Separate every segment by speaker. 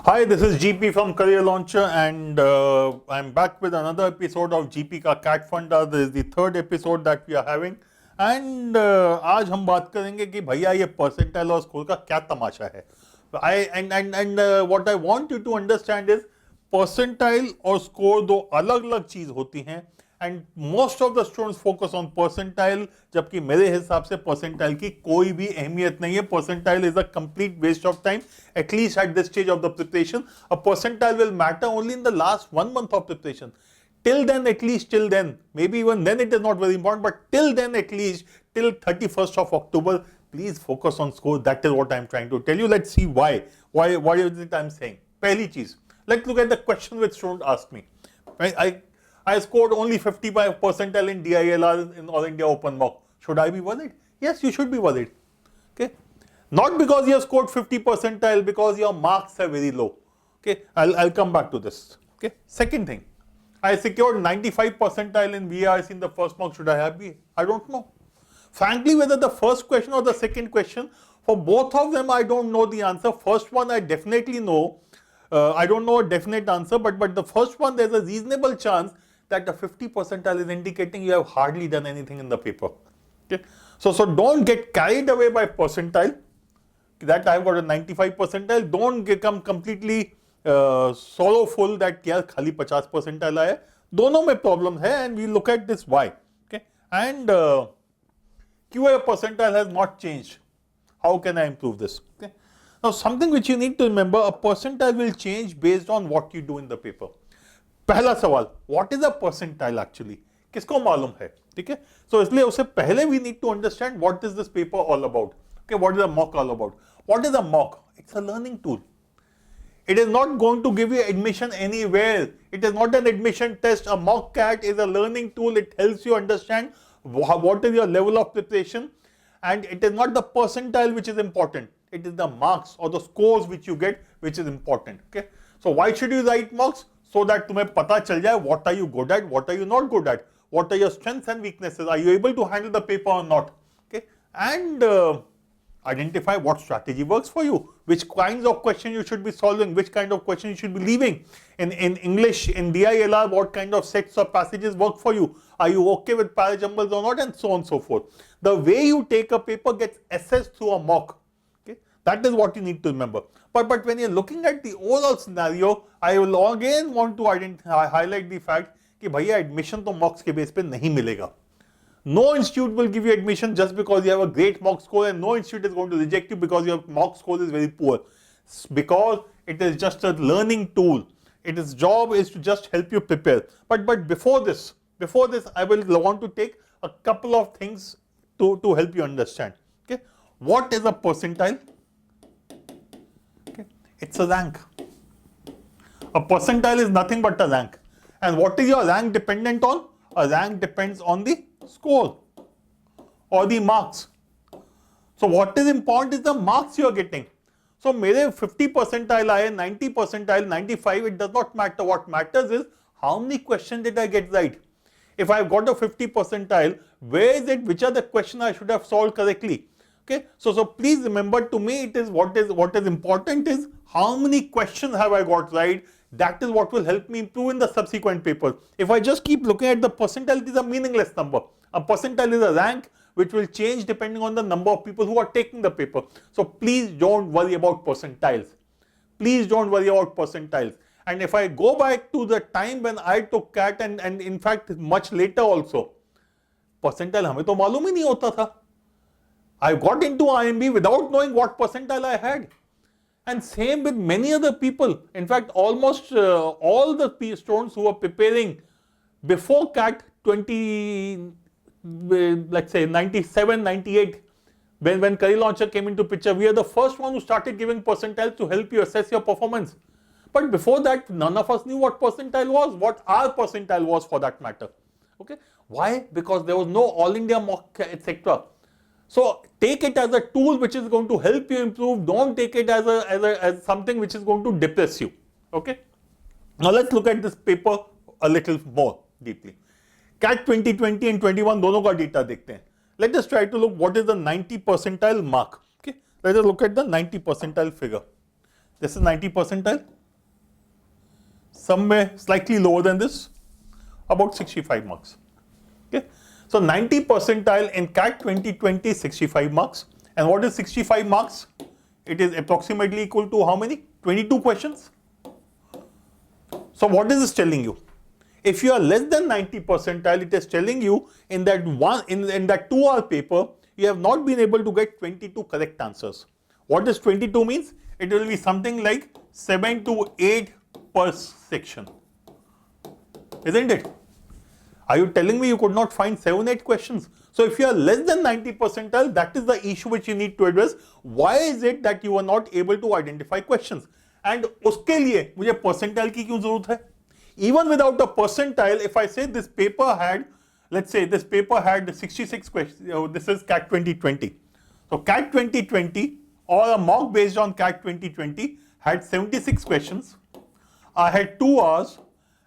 Speaker 1: Hi, this is GP from Career Launcher, and I'm back with another episode of GP का Cat Funda. This is the third episode that we are having, and आज हम बात करेंगे कि भैया ये percentile और score का क्या तमाशा है. What I want you to understand is percentile और score दो अलग-अलग चीज होती हैं. And most of the students focus on percentile, जबकि मेरे हिसाब से percentile की कोई भी अहमियत नहीं है. Percentile is a complete waste of time, at least at this stage of the preparation. A percentile will matter only in the last 1 month of preparation. Till then, at least till then, maybe even then it is not very important, but till then, at least till 31st of October, please focus on score. That is what I am trying to tell you. Let's see why. What is it I am saying? Pehli cheez. Let's look at the question which student asked me. I scored only 55 percentile in DILR in All India Open Mock. Should I be worried? Yes, you should be worried. Okay, not because you have scored 50 percentile, because your marks are very low. Okay, I'll come back to this. Okay, second thing, I secured 95 percentile in VRC in the first mock. Should I have been? I don't know. Frankly, whether the first question or the second question, for both of them, I don't know the answer. First one, I definitely know. I don't know a definite answer, but the first one, there's a reasonable chance that the 50 percentile is indicating you have hardly done anything in the paper. Okay? So don't get carried away by percentile, that I've got a 95 percentile. Don't become completely sorrowful that यार खाली 50 percentile आया. दोनों में problem है, and we look at this why. Okay? And QA percentile has not changed. How can I improve this? Okay? Now something which you need to remember, a percentile will change based on what you do in the paper. पहला सवाल, what is a percentile actually? किसको मालूम है? ठीक है? So इसलिए उससे पहले we need to understand what is this paper all about. Okay, what is a mock all about? What is a mock? It's a learning tool. It is not going to give you admission anywhere. It is not an admission test. A mock CAT is a learning tool. It helps you understand what is your level of preparation, and it is not the percentile which is important. It is the marks or the scores which you get which is important. Okay? So why should you write mocks? So that तुम्हें पता चल जाए what are you good at, what are you not good at, what are your strengths and weaknesses, are you able to handle the paper or not. Okay, and identify what strategy works for you, which kinds of questions you should be solving, which kind of questions you should be leaving. In English, in DILR, what kind of sets or passages work for you, are you okay with parajumbles or not, and so on and so forth. The way you take a paper gets assessed through a mock. Okay, that is what you need to remember. But when you're looking at the overall scenario, I will again want to highlight the fact कि भैया admission तो mocks के base पे नहीं मिलेगा. No institute will give you admission just because you have a great mock score, and no institute is going to reject you because your mock score is very poor. Because it is just a learning tool. Its job is to just help you prepare. But before this, I will want to take a couple of things to help you understand. Okay, what is a percentile? It's a rank. A percentile is nothing but a rank. And what is your rank dependent on? A rank depends on the score or the marks. So what is important is the marks you are getting. So मेरे 50 percentile आए, 90 percentile, 95, it does not matter. What matters is how many questions did I get right. If I've got a 50 percentile, where is it? Which are the questions I should have solved correctly? Okay, so please remember, to me it is what is important is how many questions have I got right. That is what will help me improve in the subsequent papers. If I just keep looking at the percentile, it is a meaningless number. A percentile is a rank which will change depending on the number of people who are taking the paper. So please don't worry about percentiles. Please don't worry about percentiles. And if I go back to the time when I took CAT, and in fact much later also, percentile हमें तो मालूम ही नहीं होता था. I got into IMB without knowing what percentile I had. And same with many other people. In fact, almost all the students who were preparing before CAT 20, let's say 97, 98, when Career Launcher came into picture, we are the first one who started giving percentiles to help you assess your performance. But before that, none of us knew what percentile was, what our percentile was for that matter. Okay? Why? Because there was no All India mock, etc. So take it as a tool which is going to help you improve. Don't take it as something which is going to depress you. Okay. Now let's look at this paper a little more deeply. CAT 2020 and 21 दोनों का data देखते हैं. let us try to look what is the 90 percentile mark. Okay, let us look at the 90 percentile figure. This is 90 percentile, somewhere slightly lower than this, about 65 marks. Okay, so 90 percentile in CAT 2020 is 65 marks. And what is 65 marks? It is approximately equal to how many? 22 questions. So what is this telling you? If you are less than 90 percentile, it is telling you in that in that 2-hour paper, you have not been able to get 22 correct answers. What does 22 means? It will be something like 7 to 8 per section. Isn't it? Are you telling me you could not find 7-8 questions? So if you are less than 90 percentile, that is the issue which you need to address. Why is it that you are not able to identify questions? And उसके लिए मुझे percentile की क्यों जरूरत है? Even without a percentile, if I say this paper had, let's say this paper had 66 questions, this is CAT 2020. So CAT 2020 or a mock based on CAT 2020 had 76 questions. I had 2 hours,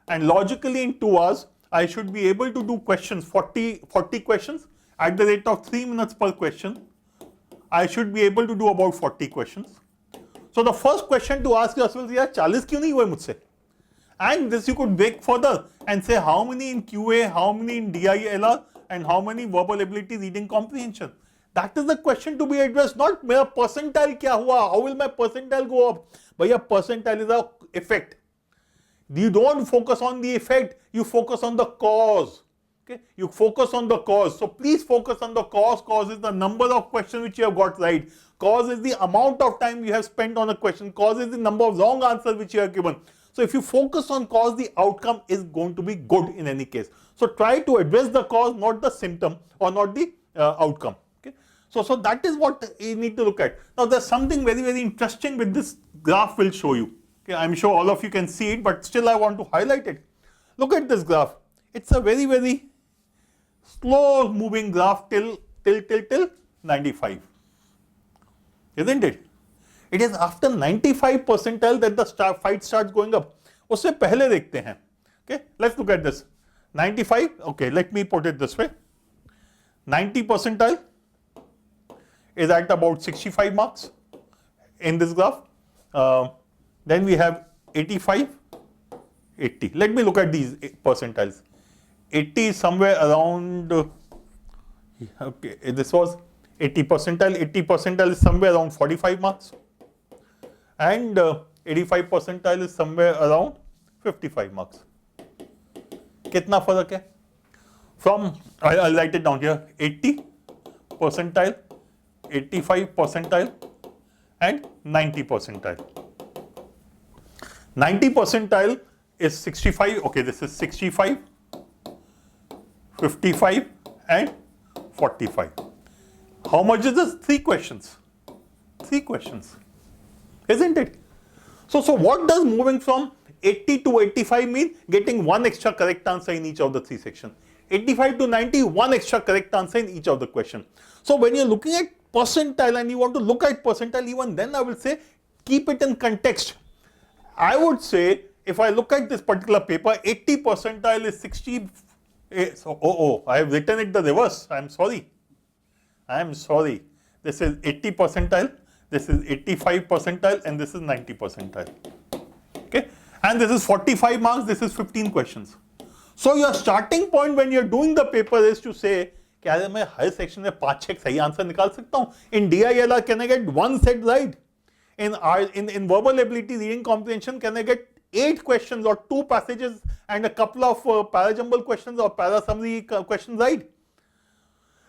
Speaker 1: and logically in 2 hours, I should be able to do questions, 40 questions at the rate of 3 minutes per question. I should be able to do about 40 questions. So the first question to ask yourself is, यार 40 क्यों नहीं हुए मुझसे? And this you could break further and say how many in QA, how many in DILR, and how many verbal ability, reading comprehension. That is the question to be addressed, not मेरा percentile क्या हुआ, how will my percentile go up? भैया percentile is a effect. You don't focus on the effect, you focus on the cause. Okay? You focus on the cause. So please focus on the cause. Cause is the number of questions which you have got right. Cause is the amount of time you have spent on a question. Cause is the number of wrong answers which you have given. So if you focus on cause, the outcome is going to be good in any case. So try to address the cause, not the symptom or not the outcome. Okay? So that is what you need to look at. Now there's something very, very interesting with this graph will show you. Okay, I'm sure all of you can see it, but still I want to highlight it. Look at this graph. It's a very, very slow moving graph till 95. Isn't it? It is after 95 percentile that the fight starts going up. उससे पहले देखते हैं. Okay, let's look at this. 95, okay, let me put it this way. 90 percentile is at about 65 marks in this graph. Then we have 85, 80. Let me look at these percentiles. 80 is somewhere around, okay, this was 80 percentile. 80 percentile is somewhere around 45 marks. And 85 percentile is somewhere around 55 marks. कितना फर्क है? From, I'll write it down here, 80 percentile, 85 percentile, and 90 percentile. 90 percentile is 65, okay, this is 65, 55, and 45. How much is this? 3 questions. 3 questions. Isn't it? So what does moving from 80 to 85 mean? Getting 1 extra correct answer in each of the 3 sections. 85 to 90, 1 extra correct answer in each of the question. So when you're looking at percentile and you want to look at percentile, even then I will say keep it in context. I would say if I look at this particular paper, 80 percentile is 60. So, I have written it the reverse. I'm sorry. This is 80 percentile, this is 85 percentile, and this is 90 percentile. Okay? And this is 45 marks, this is 15 questions. So your starting point when you're doing the paper is to say, क्या मैं हर section में 5-6 सही answer निकाल सकता हूँ? In DILR, can I get 1 set right? In verbal ability, reading comprehension, can I get 8 questions or 2 passages and a couple of parajumble questions or para-summary questions right?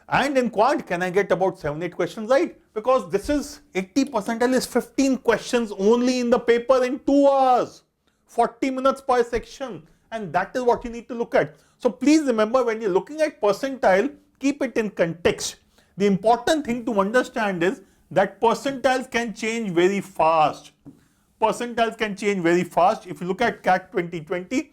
Speaker 1: And in quant, can I get about 7-8 questions right? Because this is 80 percentile is 15 questions only in the paper in 2 hours, 40 minutes per section, and that is what you need to look at. So please remember, when you're looking at percentile, keep it in context. The important thing to understand is that percentiles can change very fast. Percentiles can change very fast. If you look at CAT 2020,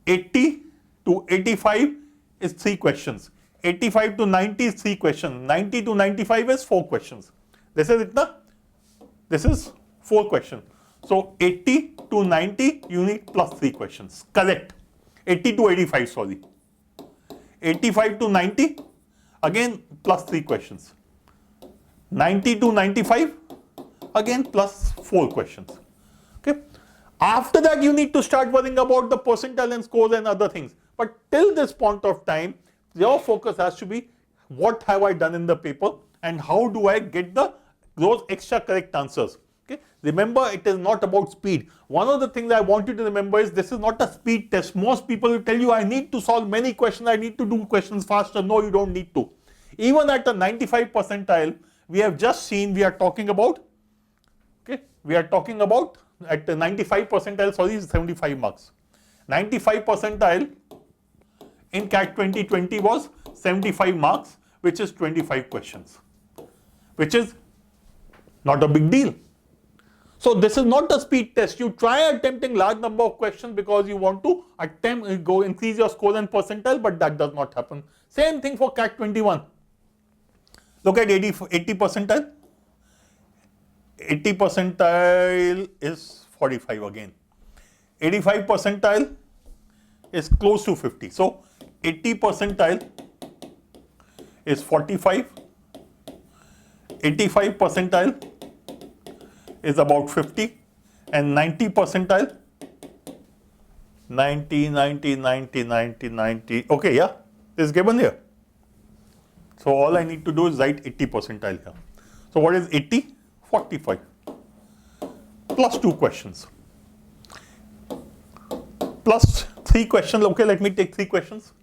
Speaker 1: 80 to 85 is 3 questions. 85 to 90 is 3 questions. 90 to 95 is 4 questions. This is it, na? This is 4 questions. So 80 to 90, you need plus 3 questions. Correct. 80 to 85, sorry. 85 to 90, again plus 3 questions. 90 to 95, again plus 4 questions. Okay. After that, you need to start worrying about the percentile and scores and other things. But till this point of time, your focus has to be what have I done in the paper and how do I get those extra correct answers. Okay. Remember, it is not about speed. One of the things I want you to remember is this is not a speed test. Most people will tell you, I need to solve many questions, I need to do questions faster. No, you don't need to. Even at the 95 percentile, we have just seen, we are talking about, okay, we are talking about at the 95 percentile, sorry, 75 marks. 95 percentile in CAT 2020 was 75 marks, which is 25 questions, which is not a big deal. So this is not a speed test. You try attempting large number of questions because you want to increase your score and percentile, but that does not happen. Same thing for CAT 21. Look at 80 percentile. 80 percentile is 45 again. 85 percentile is close to 50. So 80 percentile is 45. 85 percentile is about 50. And 90 percentile, 90. Okay, yeah, is given here. So all I need to do is write 80 percentile here. So what is 80? 45 plus 2 questions plus 3 questions. Okay, let me take 3 questions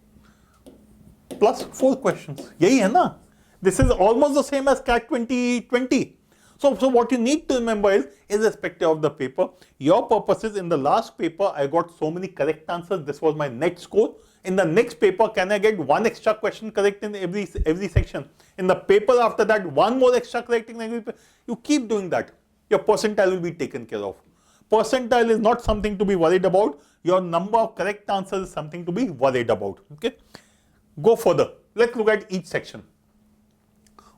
Speaker 1: plus 4 questions. Yahi hai na? This is almost the same as CAT 2020. So what you need to remember is irrespective of the paper, your purpose is in the last paper I got so many correct answers, this was my net score. In the next paper, can I get one extra question correct in every section? In the paper after that, one more extra correct in every paper. You keep doing that. Your percentile will be taken care of. Percentile is not something to be worried about. Your number of correct answers is something to be worried about. Okay. Go further. Let's look at each section.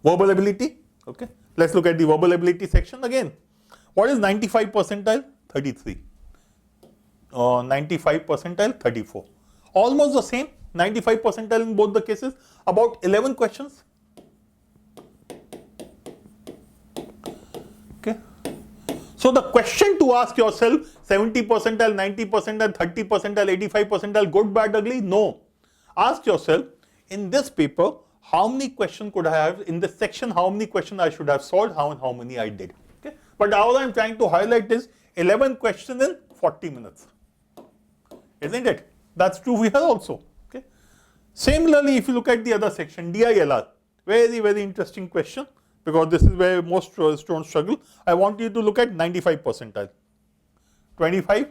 Speaker 1: Verbal ability. Okay. Let's look at the verbal ability section again. What is 95 percentile? 33. 95 percentile? 34. Almost the same, 95 percentile in both the cases, about 11 questions. Okay. So the question to ask yourself, 70 percentile, 90 percentile, 30 percentile, 85 percentile, good, bad, ugly? No. Ask yourself, in this paper, how many questions could I have? In this section, how many questions I should have solved, how many I did. Okay. But all I'm trying to highlight is 11 questions in 40 minutes. Isn't it? That's true here also. Okay. Similarly, if you look at the other section, DILR, very, very interesting question because this is where most students struggle. I want you to look at 95 percentile. 25,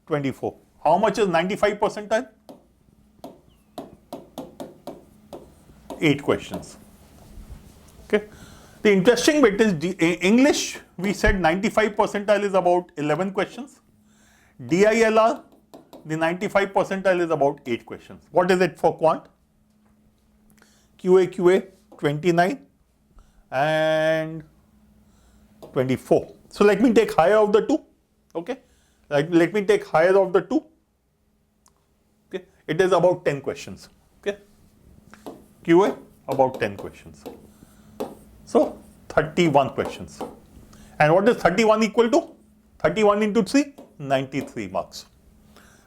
Speaker 1: 24. How much is 95 percentile? 8 questions. Okay. The interesting bit is English, we said 95 percentile is about 11 questions. DILR, the 95 percentile is about 8 questions. What is it for quant? QA 29 and 24. So let me take higher of the two. Okay. Let me take higher of the two. Okay. It is about 10 questions. Okay. QA about 10 questions. So 31 questions. And what is 31 equal to? 31 into 3, 93 marks.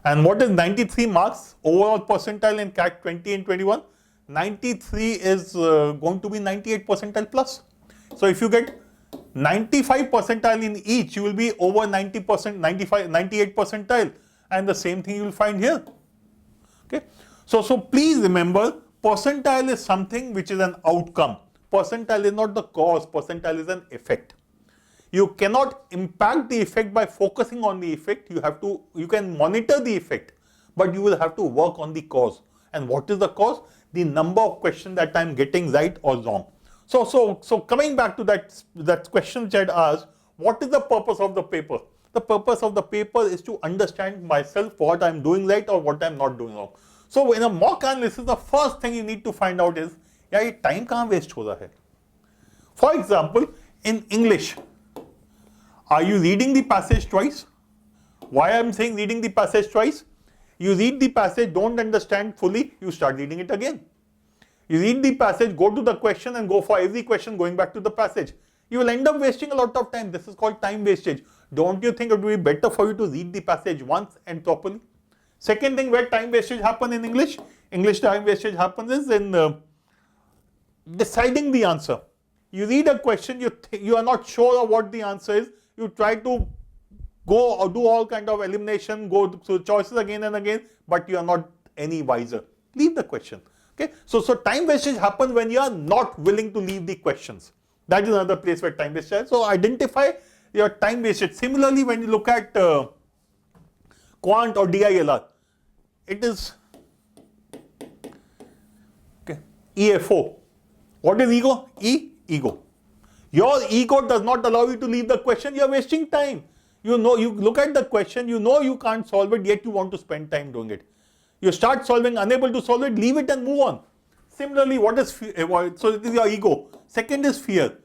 Speaker 1: And what is 93 marks overall percentile in CAT 20 and 21? 93 is going to be 98 percentile plus. So if you get 95 percentile in each, you will be over 90%, 98 percentile. And the same thing you will find here. Okay. So please remember, percentile is something which is an outcome. Percentile is not the cause, percentile is an effect. You cannot impact the effect by focusing on the effect. You can monitor the effect, but you will have to work on the cause. And what is the cause? The number of questions that I'm getting right or wrong. So coming back to that question which I had asked, what is the purpose of the paper? The purpose of the paper is to understand myself what I'm doing right or what I'm not doing wrong. So in a mock analysis, the first thing you need to find out is, yeah, ये time कहाँ waste हो रहा है? For example, in English, are you reading the passage twice? Why I'm saying reading the passage twice? You read the passage, don't understand fully, you start reading it again. You read the passage, go to the question and go for every question going back to the passage. You will end up wasting a lot of time. This is called time wastage. Don't you think it would be better for you to read the passage once and properly? Second thing where time wastage happens in English, English time wastage happens is in deciding the answer. You read a question, you are not sure of what the answer is. You try to go or do all kind of elimination, go through choices again and again, but you are not any wiser. Leave the question. Okay, so time wastage happens when you are not willing to leave the questions. That is another place where time wastage. So identify your time wastage. Similarly, when you look at quant or DILR, it is okay. EFO. What is ego? Ego. Your ego does not allow you to leave the question. You are wasting time. You know, you look at the question, you know you can't solve it, yet you want to spend time doing it. You start solving, unable to solve it, leave it and move on. Similarly, what is fear? So it is your ego. Second is fear.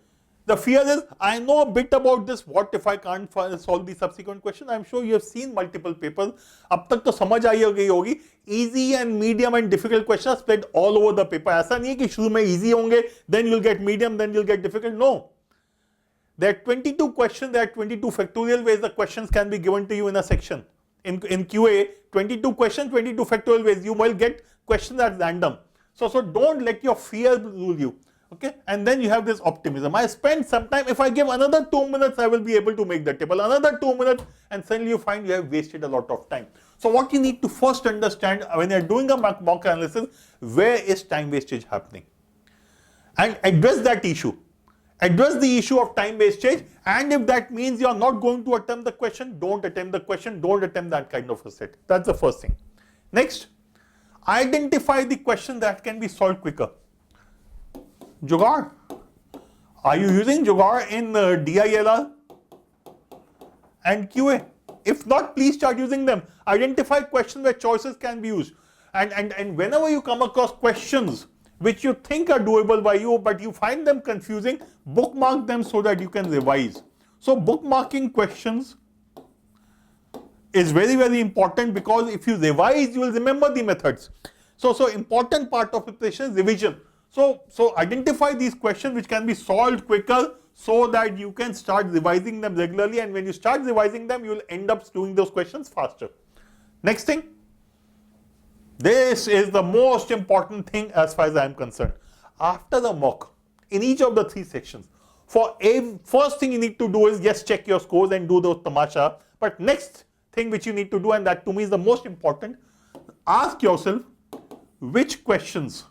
Speaker 1: The fear is, I know a bit about this, what if I can't solve the subsequent question? I'm sure you have seen multiple papers. अब तक तो समझ आई होगी, easy and medium and difficult questions are spread all over the paper. ऐसा नहीं है कि शुरू में easy होंगे, then you'll get medium, then you'll get difficult. No. There are 22 questions, there are 22 factorial ways the questions can be given to you in a section. In QA, 22 questions, 22 factorial ways. You will get questions at random. So don't let your fear rule you. Okay, and then you have this optimism. I spend some time, if I give another 2 minutes, I will be able to make the table. Another 2 minutes, and suddenly you find you have wasted a lot of time. So what you need to first understand when you're doing a mock analysis, where is time wastage happening? And address that issue. Address the issue of time wastage, and if that means you're not going to attempt the question, don't attempt the question, don't attempt that kind of a set. That's the first thing. Next, identify the question that can be solved quicker. Jugaad. Are you using Jugaad in DILR and QA? If not, please start using them. Identify questions where choices can be used. And whenever you come across questions which you think are doable by you, but you find them confusing, bookmark them so that you can revise. So bookmarking questions is very, very important, because if you revise, you will remember the methods. So important part of preparation is revision. So identify these questions which can be solved quicker so that you can start revising them regularly, and when you start revising them, you will end up doing those questions faster. Next thing, this is the most important thing as far as I am concerned. After the mock, in each of the 3 sections, first thing you need to do is just check your scores and do those tamasha. But next thing which you need to do, and that to me is the most important, ask yourself which questions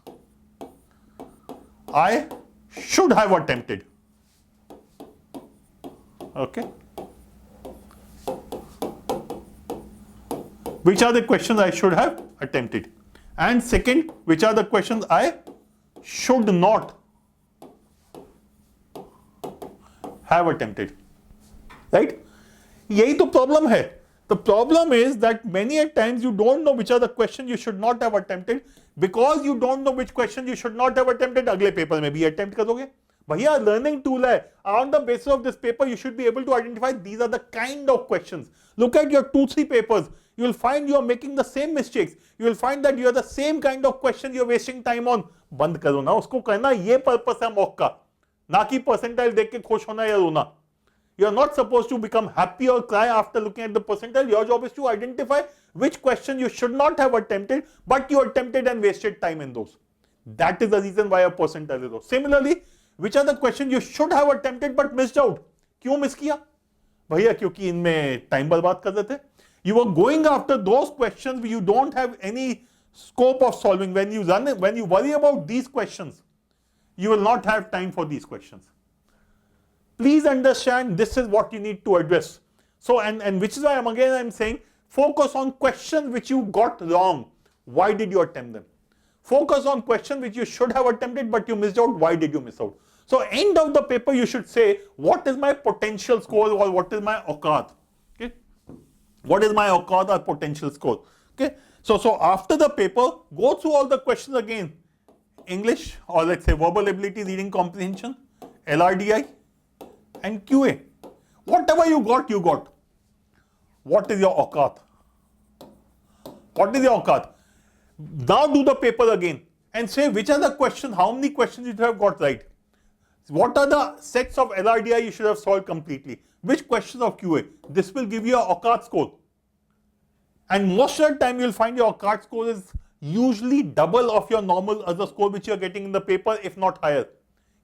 Speaker 1: I should have attempted. Okay. Which are the questions I should have attempted? And second, which are the questions I should not have attempted? Right? यही तो problem है. The problem is that many a times you don't know which are the questions you should not have attempted. Because you don't know which question you should not have attempted, अगले paper में भी attempt करोगे. भैया learning tool है. On the basis of this paper, you should be able to identify these are the kind of questions. Look at your 2-3 papers. You will find you are making the same mistakes. You will find that you are the same kind of question you are wasting time on. बंद करो ना उसको, कहना ये purpose है mock का, ना कि percentile देख के खुश होना या रोना. You are not supposed to become happy or cry after looking at the percentile. Your job is to identify which question you should not have attempted, but you attempted and wasted time in those. That is the reason why a percentile is low. Similarly, which are the questions you should have attempted but missed out? क्यों miss किया? भैया क्योंकि इनमें time बर्बाद कर देते. You are going after those questions you don't have any scope of solving. When you worry about these questions, you will not have time for these questions. Please understand, this is what you need to address. So, and which is why I'm saying, focus on questions which you got wrong. Why did you attempt them? Focus on questions which you should have attempted but you missed out. Why did you miss out? So, end of the paper, you should say, what is my potential score or what is my auqat? Okay? What is my auqat or potential score? Okay? So after the paper, go through all the questions again. English, or let's say verbal ability, reading comprehension, LRDI, and QA. Whatever you got, you got. What is your auqat? What is your auqat? Now do the paper again and say which are the questions, how many questions you have got right. What are the sets of LRDI you should have solved completely? Which questions of QA? This will give you a OCAT score. And most of the time you'll find your OCAT score is usually double of your normal other score which you're getting in the paper, if not higher.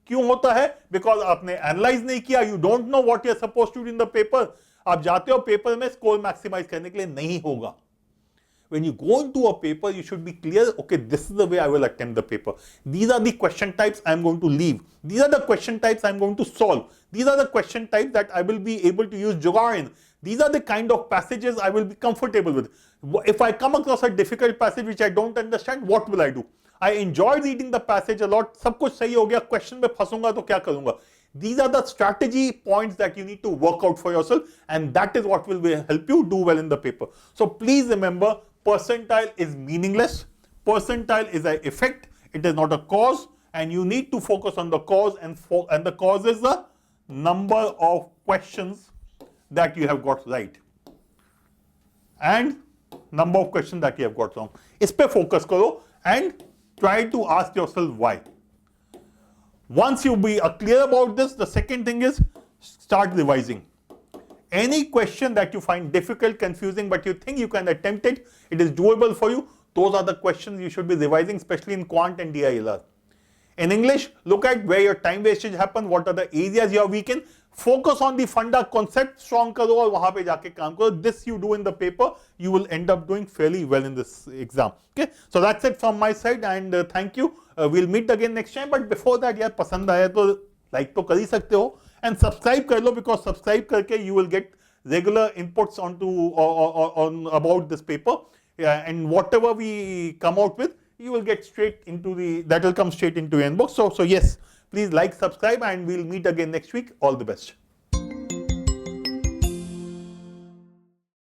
Speaker 1: क्यों होता है? Because आपने analyze नहीं किया, you don't know what you're supposed to do in the paper. आप जाते हो paper में score maximize करने के लिए, नहीं होगा. When you go into a paper, you should be clear, okay, this is the way I will attempt the paper. These are the question types I'm going to leave. These are the question types I'm going to solve. These are the question types that I will be able to use jugaad in. These are the kind of passages I will be comfortable with. If I come across a difficult passage which I don't understand, what will I do? I enjoy reading the passage a lot. सब कुछ सही हो गया, question में फंसूंगा तो क्या करूंगा? These are the strategy points that you need to work out for yourself, and that is what will help you do well in the paper. So please remember, percentile is meaningless. Percentile is an effect. It is not a cause, and you need to focus on the cause, and the cause is the number of questions that you have got right and number of questions that you have got wrong. इस पे focus करो and try to ask yourself why. Once you be clear about this, the second thing is start revising. Any question that you find difficult, confusing, but you think you can attempt it, it is doable for you, those are the questions you should be revising, especially in quant and DILR. In English, look at where your time wastage happen, what are the areas you are weak in, focus on the funda concept, strong karo aur wahan pe jaake kaam karo. This you do in the paper, you will end up doing fairly well in this exam. Okay, so that's it from my side, and thank you. We'll meet again next time, but before that, yaar pasand aaya to like to kar hi sakte ho, and subscribe kar lo, because subscribe karke you will get regular inputs onto on about this paper, and whatever we come out with, you will get straight into that will come straight into your inbox. So yes, please like, subscribe, and we'll meet again next week. All the best.